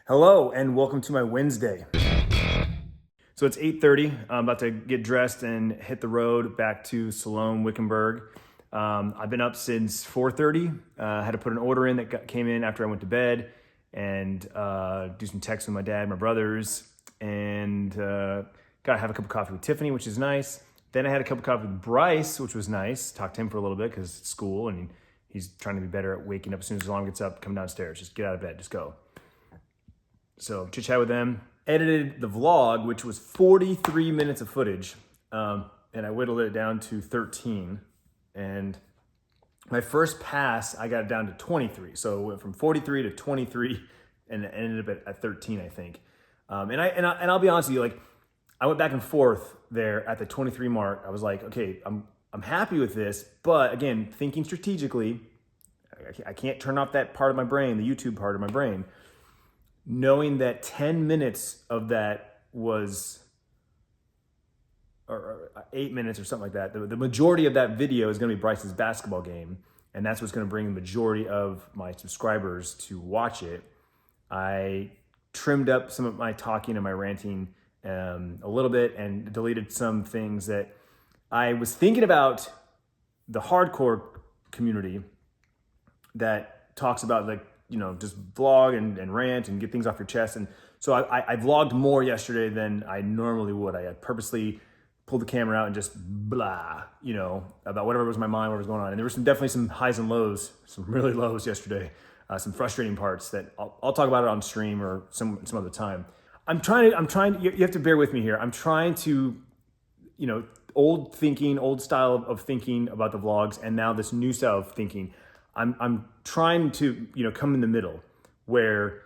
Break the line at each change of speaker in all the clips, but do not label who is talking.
Hello and welcome to my Wednesday. So it's 8:30. I'm about to get dressed and hit the road back to Salom, Wickenberg. I've been up since 4:30. Had to put an order in that came in after I went to bed and do some texts with my dad, my brothers, and got to have a cup of coffee with Tiffany, which is nice. Then I had a cup of coffee with Bryce, which was nice. Talked to him for a little bit because it's school and he's trying to be better at waking up as soon as his alarm gets up, come downstairs, just get out of bed, just go. So chit chat with them, edited the vlog, which was 43 minutes of footage. And I whittled it down to 13. And my first pass, I got it down to 23. So it went from 43 to 23 and it ended up at 13, I think. And I'll be honest with you, like I went back and forth there at the 23 mark. I was like, okay, I'm happy with this, but again, thinking strategically, I can't turn off that part of my brain, the YouTube part of my brain, knowing that 10 minutes of that was, or 8 minutes or something like that. The majority of that video is gonna be Bryce's basketball game, and that's what's gonna bring the majority of my subscribers to watch it. I trimmed up some of my talking and my ranting a little bit and deleted some things that I was thinking about the hardcore community that talks about like, just vlog and rant and get things off your chest. And so I vlogged more yesterday than I normally would. I had purposely pulled the camera out and just blah, about whatever was in my mind, what was going on. And there were definitely some highs and lows, some really lows yesterday, some frustrating parts that I'll talk about it on stream or some other time. I'm trying, you have to bear with me here. I'm trying to, old style of thinking about the vlogs and now this new style of thinking. I'm trying to, come in the middle where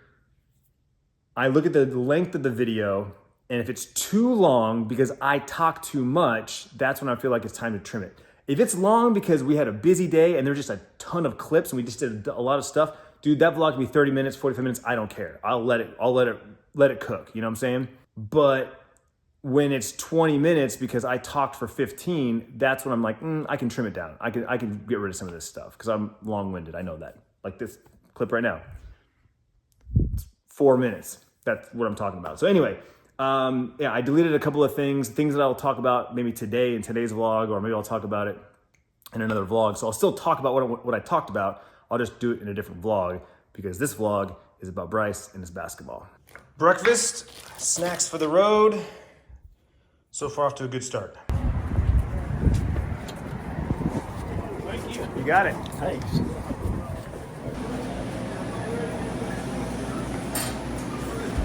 I look at the length of the video, and if it's too long because I talk too much, that's when I feel like it's time to trim it. If it's long because we had a busy day and there's just a ton of clips and we just did a lot of stuff, dude, that vlog can be 30 minutes, 45 minutes. I don't care. I'll let it cook. You know what I'm saying? But when it's 20 minutes because I talked for 15, that's when I'm like, I can trim it down. I can get rid of some of this stuff because I'm long-winded. I know that. Like this clip right now, it's 4 minutes. That's what I'm talking about. So anyway, I deleted a couple of things that I'll talk about maybe today in today's vlog, or maybe I'll talk about it in another vlog. So I'll still talk about what I talked about. I'll just do it in a different vlog because this vlog is about Bryce and his basketball. Breakfast, snacks for the road. So far off to a good start. Thank you. You got it. Thanks.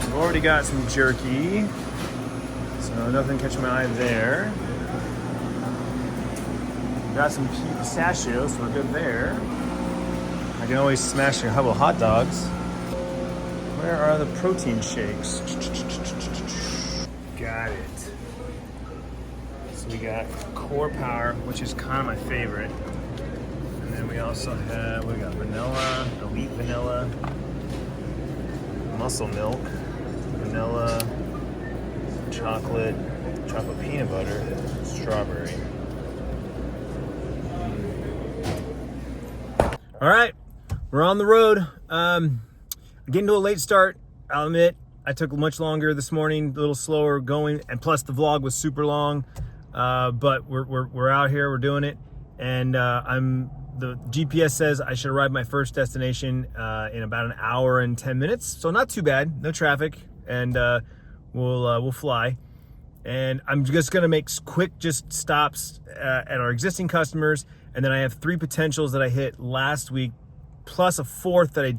We've already got some jerky, so nothing catching my eye there. Got some pistachios, so we're good there. I can always smash a couple of hot dogs. Where are the protein shakes? Got it. We got Core Power, which is kind of my favorite. And then we also have, we got vanilla, elite vanilla, muscle milk, vanilla, chocolate peanut butter, strawberry. All right, we're on the road. Getting to a late start, I'll admit. I took much longer this morning, a little slower going, and plus the vlog was super long. But we're out here, we're doing it, and the GPS says I should arrive at my first destination in about an hour and 10 minutes, so not too bad, no traffic, and we'll fly. And I'm just gonna make quick stops at our existing customers, and then I have 3 potentials that I hit last week, plus a 4th that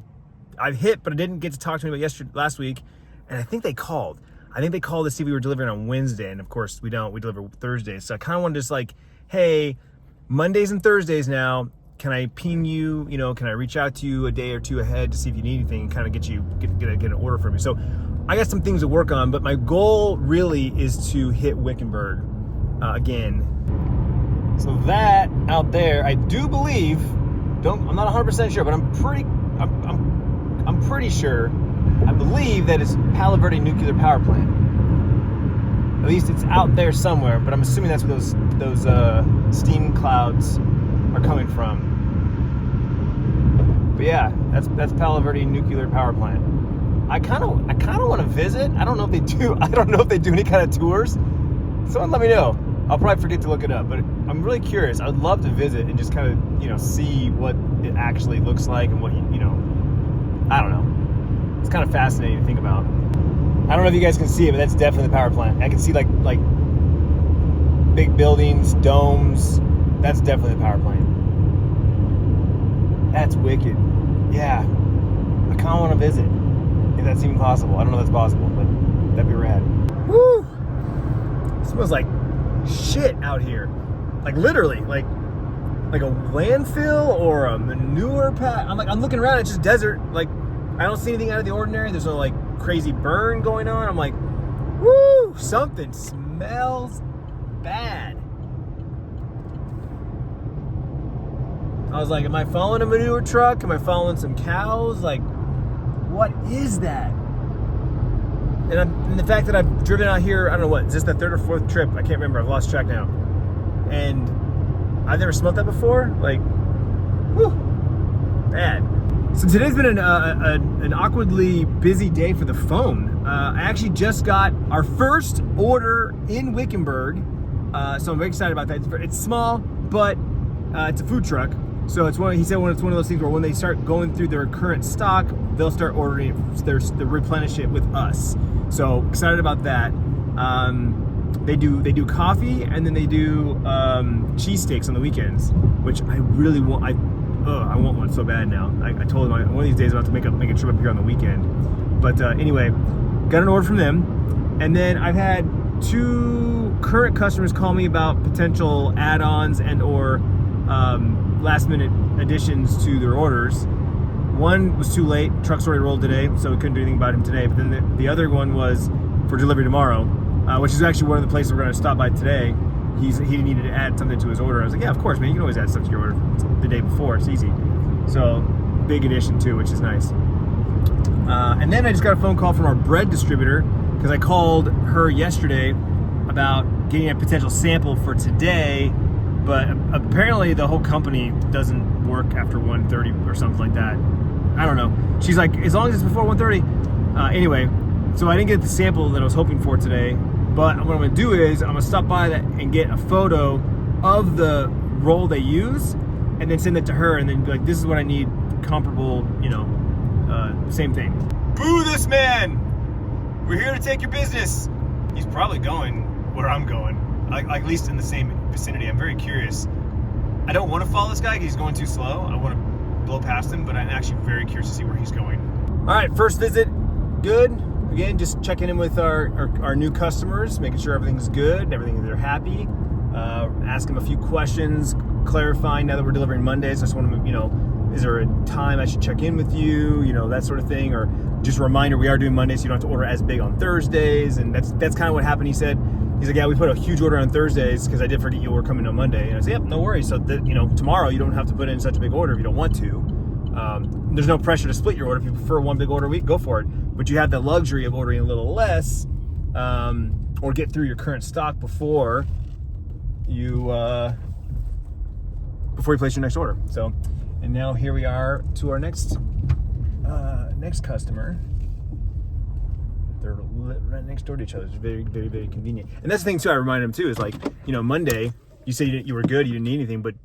I've hit, but I didn't get to talk to anybody last week, and I think they called. I think they called to see if we were delivering on Wednesday, and of course we don't. We deliver Thursdays. So I kind of want to just like, hey, Mondays and Thursdays now, can I ping you? Can I reach out to you a day or two ahead to see if you need anything and kind of get an order from you? So I got some things to work on, but my goal really is to hit Wickenberg again. So that out there, I do believe, I'm not 100% sure, but I'm pretty sure. I believe that it's Palo Verde nuclear power plant. At least it's out there somewhere, but I'm assuming that's where those steam clouds are coming from. But yeah, that's Palo Verde nuclear power plant. I kind of want to visit. I don't know if they do. I don't know if they do any kind of tours. Someone let me know. I'll probably forget to look it up, but I'm really curious. I would love to visit and just kind of, see what it actually looks like and what, I don't know. It's kind of fascinating to think about. I don't know if you guys can see it, but that's definitely the power plant. I can see like big buildings, domes. That's definitely the power plant. That's wicked. Yeah. I kind of want to visit. If that's even possible. I don't know if that's possible, but that'd be rad. Woo! It smells like shit out here. Like literally, like a landfill or a manure pad. I'm looking around, it's just desert. Like, I don't see anything out of the ordinary. There's no like crazy burn going on. I'm like, woo! Something smells bad. I was like, am I following a manure truck? Am I following some cows? Like, what is that? And the fact that I've driven out here, I don't know what, is this the third or fourth trip? I can't remember, I've lost track now. And I've never smelled that before. Like, whew, bad. So today's been an awkwardly busy day for the phone. I actually just got our first order in Wickenberg. So I'm very excited about that. It's small, but it's a food truck. So he said it's one of those things where when they start going through their current stock, they'll start ordering it, they replenish it with us. So excited about that. They do coffee, and then they do cheesesteaks on the weekends, which I really want. I want one so bad now. I told them one of these days I'm about to make a trip up here on the weekend. But anyway, got an order from them, and then I've had 2 current customers call me about potential add-ons and or last-minute additions to their orders. One was too late. Truck's already rolled today, so we couldn't do anything about him today. But then the other one was for delivery tomorrow, which is actually one of the places we're going to stop by today. He needed to add something to his order. I was like, yeah, of course, man. You can always add stuff to your order the day before. It's easy. So big addition too, which is nice. And then I just got a phone call from our bread distributor because I called her yesterday about getting a potential sample for today. But apparently the whole company doesn't work after 1:30 or something like that. I don't know. She's like, as long as it's before 1:30. Anyway, so I didn't get the sample that I was hoping for today. But what I'm going to do is I'm going to stop by that and get a photo of the roll they use and then send it to her and then be like, this is what I need, comparable, same thing. Boo this man! We're here to take your business. He's probably going where I'm going. Like at least in the same vicinity. I'm very curious. I don't want to follow this guy because he's going too slow. I want to blow past him, but I'm actually very curious to see where he's going. All right, first visit, good. Again, just checking in with our new customers, making sure everything's good, they're happy. Ask them a few questions, clarifying now that we're delivering Mondays. I just want to, is there a time I should check in with you, that sort of thing, or just a reminder we are doing Mondays, so you don't have to order as big on Thursdays. And that's kind of what happened. He said. He's like, yeah, we put a huge order on Thursdays because I did forget you were coming on Monday. And I said, yep, no worries. So that, tomorrow you don't have to put in such a big order if you don't want to. There's no pressure to split your order. If you prefer one big order a week, go for it. But you have the luxury of ordering a little less, or get through your current stock before you place your next order. So, and now here we are to our next customer. They're right next door to each other. It's very, very, very convenient. And that's the thing too. I remind them too is like, Monday you say you were good, you didn't need anything, but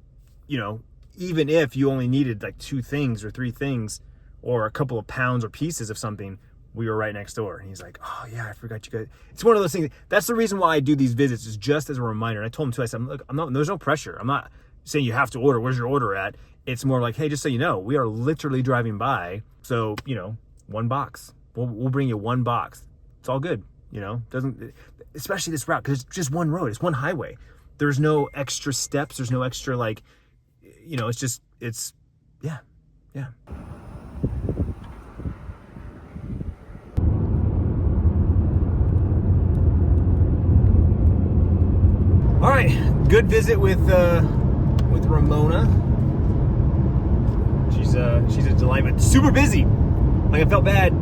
even if you only needed like 2 things or 3 things or a couple of pounds or pieces of something, we were right next door. And he's like, oh yeah, I forgot you guys. It's one of those things. That's the reason why I do these visits, is just as a reminder. And I told him too, I said, look, there's no pressure. I'm not saying you have to order. Where's your order at? It's more like, hey, just so you know, we are literally driving by. So, 1 box. We'll bring you 1 box. It's all good, doesn't, especially this route, because it's just one road. It's one highway. There's no extra steps. There's no extra, yeah. All right, good visit with Ramona. She's a delight, but super busy. Like, I felt bad.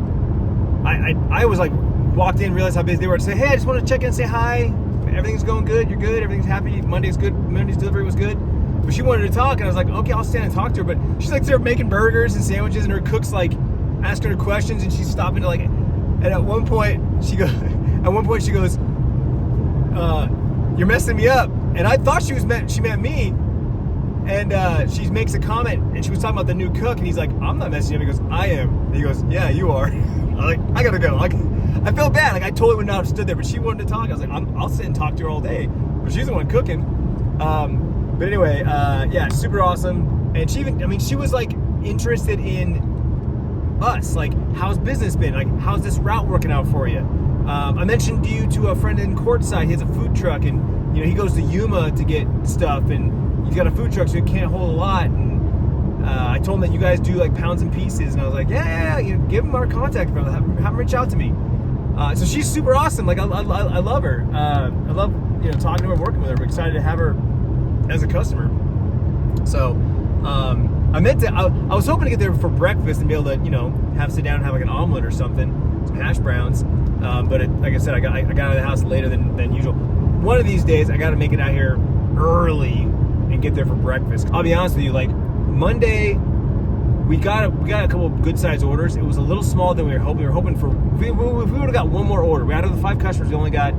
I was like, walked in, realized how busy they were. To say, hey, I just want to check in and say hi. Everything's going good. You're good. Everything's happy. Monday's good. Monday's delivery was good. But she wanted to talk, and I was like, okay, I'll stand and talk to her. But she's like, they're making burgers and sandwiches, and her cook's like, asking her questions, and she's stopping to like. And at one point she goes, "You're messing me up." And I thought she meant me. And she makes a comment, and she was talking about the new cook, and he's like, "I'm not messing you up." He goes, "I am." And he goes, "Yeah, you are." I'm like, "I gotta go." Like, I felt bad. Like, I totally would not have stood there, but she wanted to talk. I was like, I'll sit and talk to her all day, but she's the one cooking. But anyway, yeah, super awesome. And she was like interested in us. Like, how's business been? Like, how's this route working out for you? I mentioned you to a friend in Quartzsite. He has a food truck, and he goes to Yuma to get stuff, and he's got a food truck, so he can't hold a lot. And I told him that you guys do like pounds and pieces, and I was like, yeah, give him our contact, bro. Have him reach out to me. So she's super awesome. Like, I love her. I love talking to her, working with her. I'm excited to have her as a customer. So I was hoping to get there for breakfast and be able to sit down and have like an omelet or something, some hash browns. But like I said, I got out of the house later than usual. One of these days, I got to make it out here early and get there for breakfast. I'll be honest with you, like Monday, we got a couple of good sized orders. It was a little smaller than we were hoping. We were hoping for, if we would have got one more order. Out of the 5 customers, we only got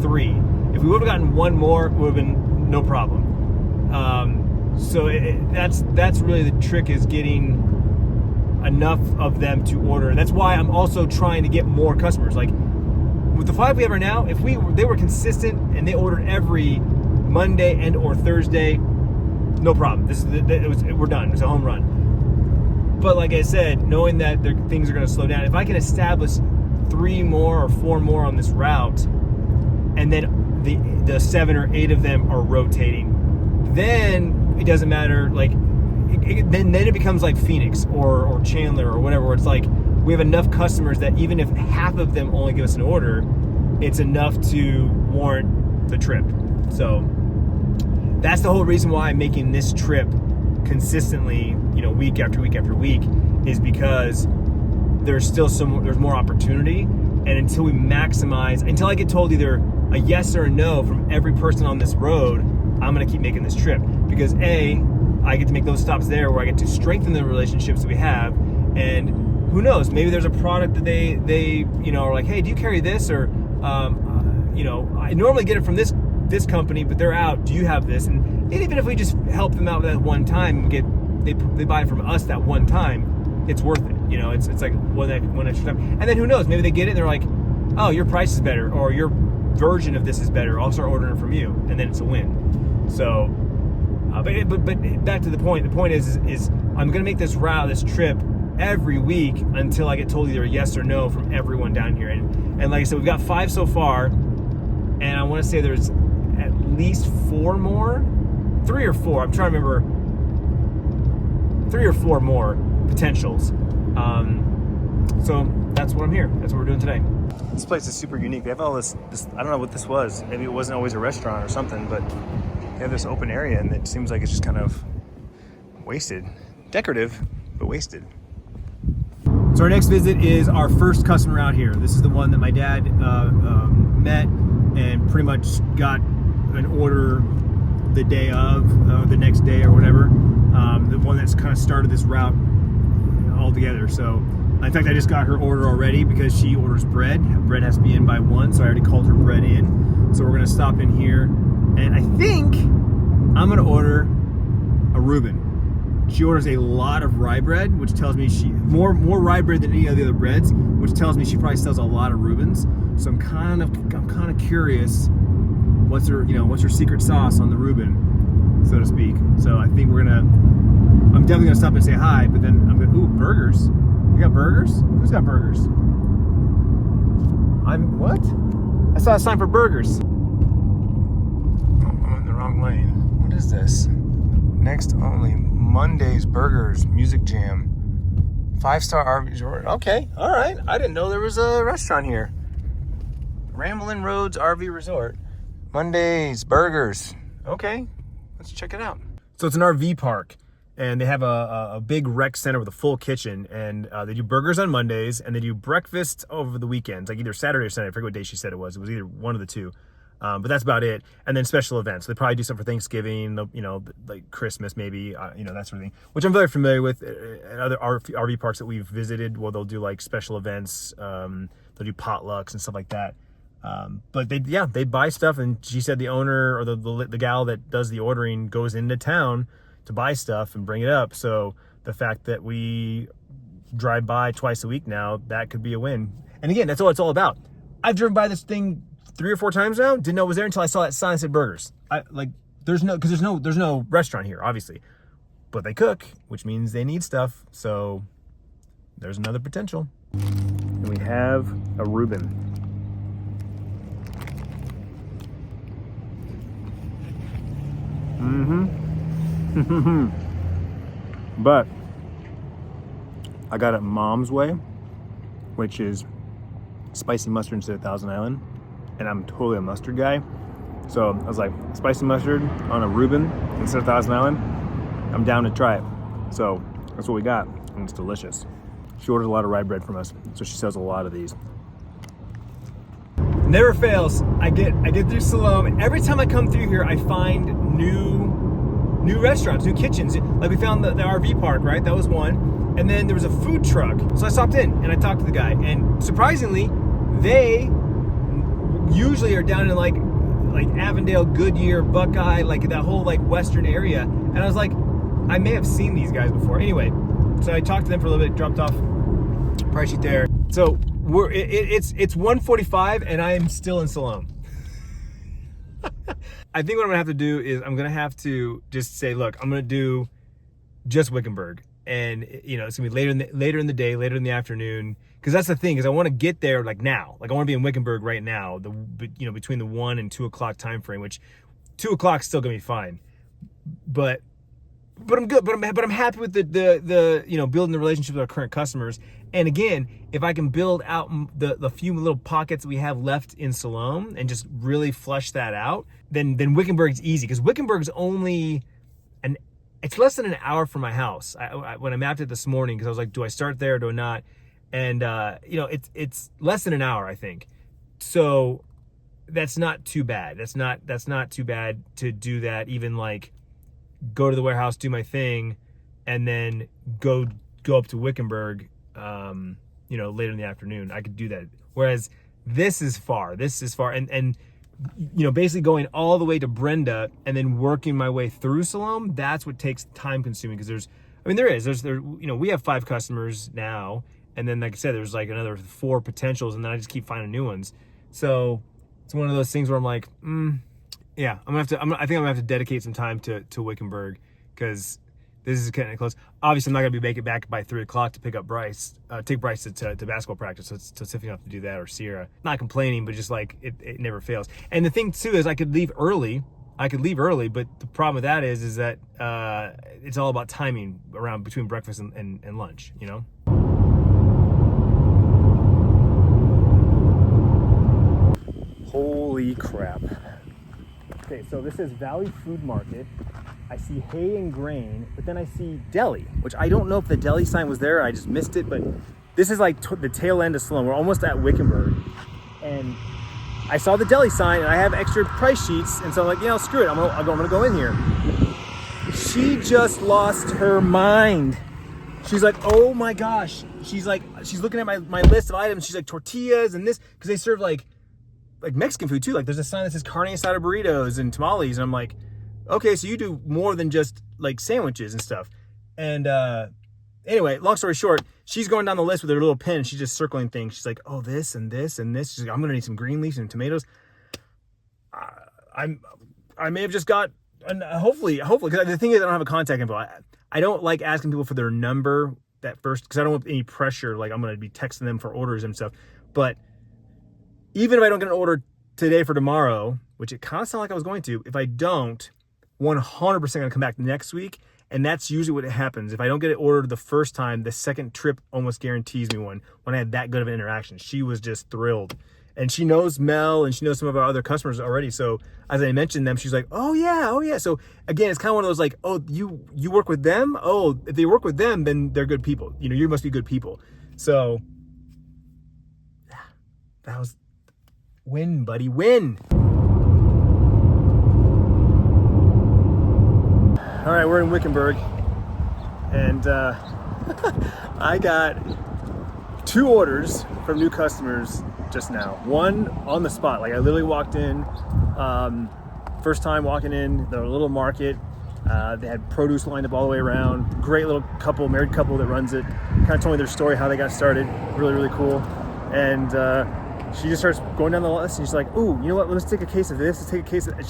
3. If we would have gotten one more, it would have been no problem. So that's really the trick, is getting enough of them to order. That's why I'm also trying to get more customers. Like with the 5 we have right now, if they were consistent and they ordered every Monday and or Thursday, no problem. We're done. It's a home run. But like I said, knowing that things are going to slow down, if I can establish 3 more or 4 more on this route, and then the 7 or 8 of them are rotating, then it doesn't matter. Like then it becomes like Phoenix or Chandler or whatever, where it's like we have enough customers that even if half of them only give us an order, it's enough to warrant the trip. So that's the whole reason why I'm making this trip consistently, week after week after week, is because there's more opportunity. And until I get told either a yes or a no from every person on this road, I'm going to keep making this trip. Because A, I get to make those stops there where I get to strengthen the relationships that we have. And who knows, maybe there's a product that they are like, hey, do you carry this? Or, I normally get it from this company, but they're out. Do you have this? And even if we just help them out that one time, they buy it from us that one time, it's worth it. It's like one extra time. And then who knows, maybe they get it and they're like, oh, your price is better, or your version of this is better. I'll start ordering it from you, and then it's a win. So, but back to the point. The point is I'm gonna make this trip every week until I get told either a yes or no from everyone down here. And like I said, we've got 5 so far, and I want to say there's at least 4 more, 3 or 4. I'm trying to remember. 3 or 4 more potentials. So that's what I'm here. That's what we're doing today. This place is super unique. They have all this, I don't know what this was. Maybe it wasn't always a restaurant or something, but they have this open area, and it seems like it's just kind of wasted. Decorative, but wasted. So our next visit is our first customer out here. This is the one that my dad met and pretty much got an order the day of, the next day or whatever. The one that's kind of started this route altogether. So in fact, I just got her order already because she orders bread. Bread has to be in by 1, so I already called her bread in. So we're gonna stop in here, and I think I'm gonna order a Reuben. She orders a lot of rye bread, which tells me more rye bread than any of the other breads, which tells me she probably sells a lot of Reubens. So I'm kind of curious what's her secret sauce on the Reuben, so to speak. So I think I'm definitely gonna stop and say hi, but then I'm gonna, ooh, burgers. You got burgers? Who's got burgers? What? I saw a sign for burgers. Oh, I'm in the wrong lane. What is this? Next only, Monday's Burgers, Music Jam. 5-star RV resort. Okay, all right. I didn't know there was a restaurant here. Ramblin' Roads RV Resort. Monday's Burgers. Okay, let's check it out. So it's an RV park, and they have a big rec center with a full kitchen, and they do burgers on Mondays, and they do breakfast over the weekends, like either Saturday or Sunday. I forget what day she said it was. It was either one of the two. But that's about it. And then special events. They probably do something for Thanksgiving, like Christmas, maybe, that sort of thing, which I'm very familiar with at other RV parks that we've visited. Well, they'll do like special events. They'll do potlucks and stuff like that. But they buy stuff. And she said the owner or the gal that does the ordering goes into town to buy stuff and bring it up. So the fact that we drive by twice a week now, that could be a win. And again, that's all it's all about. I've driven by this thing 3 or 4 times now. Didn't know it was there until I saw that sign that said burgers. There's no restaurant here, obviously, but they cook, which means they need stuff. So there's another potential. And we have a Reuben. But I got it Mom's Way, which is spicy mustard instead of Thousand Island, and I'm totally a mustard guy. So I was like, spicy mustard on a Reuben instead of Thousand Island, I'm down to try it. So that's what we got, and it's delicious. She orders a lot of rye bread from us, so she sells a lot of these. Never fails. I get through Salom. Every time I come through here, I find new restaurants, new kitchens. Like we found the RV park, right? That was one. And then there was a food truck. So I stopped in and I talked to the guy. And surprisingly, they usually are down in like Avondale, Goodyear, Buckeye, like that whole like western area. And I was like, I may have seen these guys before. Anyway, so I talked to them for a little bit, dropped off price sheet there. So it's 1:45 and I am still in Salom. I think what I'm gonna have to do is I'm gonna have to just say, look, I'm gonna do just Wickenberg, and it's gonna be later in the day, later in the afternoon, because that's the thing is I want to get there like now, like I want to be in Wickenberg right now, between the 1 and 2 o'clock time frame, which 2 o'clock still gonna be fine, but I'm good, but I'm happy with the building the relationship with our current customers. And again, if I can build out the few little pockets we have left in Salom and just really flush that out, then Wickenberg's easy, because Wickenberg's only it's less than an hour from my house. When I mapped it this morning, because I was like, do I start there or do I not? And it's less than an hour, I think. So that's not too bad. That's not too bad to do that. Even like go to the warehouse, do my thing, and then go up to Wickenberg, later in the afternoon. I could do that. Whereas this is far, and basically going all the way to Brenda and then working my way through Salom, that's what takes time consuming, because we have 5 customers now, and then like I said, there's like another 4 potentials, and then I just keep finding new ones. So it's one of those things where I'm like, yeah, I think I'm gonna have to dedicate some time to Wickenberg, because this is kind of close. Obviously, I'm not gonna make it back by 3 o'clock to pick up Bryce, take Bryce to basketball practice. So it's tough enough to do that, or Sierra. Not complaining, but just like it never fails. And the thing too is, I could leave early, but the problem with that is that it's all about timing around between breakfast and lunch. Holy crap. Okay, so this is Valley Food Market. I see hay and grain, but then I see deli, which I don't know if the deli sign was there. I just missed it, but this is like the tail end of Salom. We're almost at Wickenberg, and I saw the deli sign, and I have extra price sheets, and so I'm like, screw it. I'm gonna go in here. She just lost her mind. She's like, oh my gosh. She's looking at my list of items. She's like, tortillas and this, because they serve like Mexican food too. Like there's a sign that says carne asada burritos and tamales, and I'm like, okay, so you do more than just like sandwiches and stuff. And anyway, long story short, she's going down the list with her little pen. She's just circling things. She's like, oh, this and this and this. She's like, I'm gonna need some green leaves and tomatoes. I may have just got, and hopefully, because the thing is, I don't have a contact info. I don't like asking people for their number at first, because I don't want any pressure. Like I'm gonna be texting them for orders and stuff. But even if I don't get an order today for tomorrow, which it kind of sounded like I was going to, if I don't, 100% gonna come back next week, and that's usually what happens. If I don't get it ordered the first time, the second trip almost guarantees me one. When I had that good of an interaction, she was just thrilled, and she knows Mel, and she knows some of our other customers already. So as I mentioned them, she's like, oh yeah. So again, it's kind of one of those like, oh, you work with them? Oh, if they work with them, then they're good people. You must be good people. So that was win, buddy, win. right, we're in Wickenberg, and I got 2 orders from new customers just now. One on the spot, like I literally walked in, first time walking in the little market. They had produce lined up all the way around. Great little couple, married couple that runs it. Kind of told me their story, how they got started. Really, really cool. And she just starts going down the list, and she's like, "Ooh, you know what? Let's take a case of this. Let's take a case of." And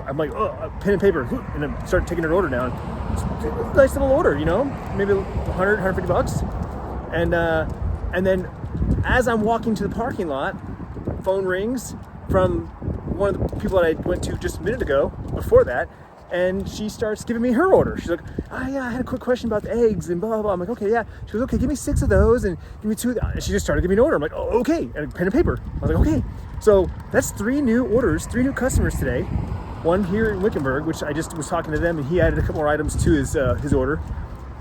I'm like, "Oh, pen and paper," and I start taking her order down. It's a nice little order, you know, maybe 100, 150 bucks. And then as I'm walking to the parking lot, phone rings from one of the people that I went to just a minute ago. Before that. And she starts giving me her order. She's like, "Oh yeah, I had a quick question about the eggs and blah, blah, blah." I'm like, "Okay, yeah." She goes, "Okay, give me 6 of those and give me 2 of that." And she just started giving me an order. I'm like, "Oh, okay." And pen and paper. I was like, "Okay." So that's 3 new orders, 3 new customers today. One here in Wickenberg, which I just was talking to them, and he added a couple more items to his order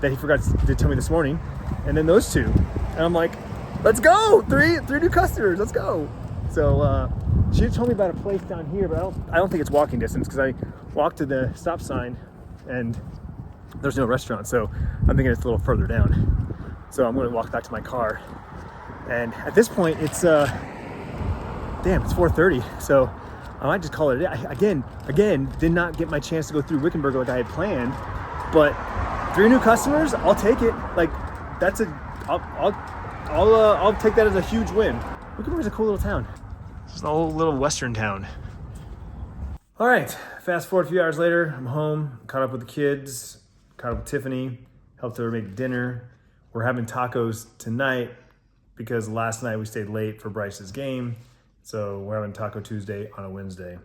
that he forgot to tell me this morning. And then those 2. And I'm like, let's go. 3 new customers. Let's go. So she told me about a place down here, but I don't think it's walking distance, because I walked to the stop sign and there's no restaurant, so I'm thinking it's a little further down. So I'm going to walk back to my car, and at this point it's 4:30, so I might just call it a day. Again, did not get my chance to go through Wickenberg like I had planned, but 3 new customers, I'll take it. Like that's I'll take that as a huge win. Wickenburg's a cool little town. It's an old little western town. All right, fast forward a few hours later, I'm home, caught up with the kids, caught up with Tiffany, helped her make dinner. We're having tacos tonight because last night we stayed late for Bryce's game. So we're having Taco Tuesday on a Wednesday.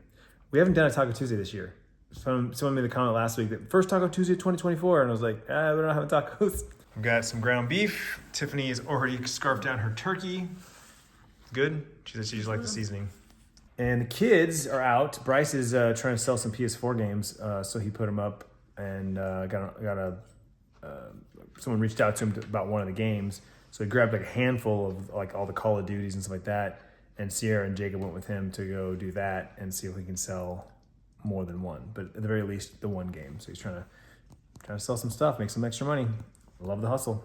We haven't done a Taco Tuesday this year. Someone made the comment last week that first Taco Tuesday of 2024, and I was like, we're not having tacos. We've got some ground beef. Tiffany has already scarfed down her turkey. Good. She said she just liked the seasoning. And the kids are out. Bryce is trying to sell some PS4 games, so he put them up, and someone reached out to him about one of the games. So he grabbed like a handful of like all the Call of Duties and stuff like that. And Sierra and Jacob went with him to go do that and see if we can sell more than one, but at the very least the one game. So he's trying to sell some stuff, make some extra money. Love the hustle.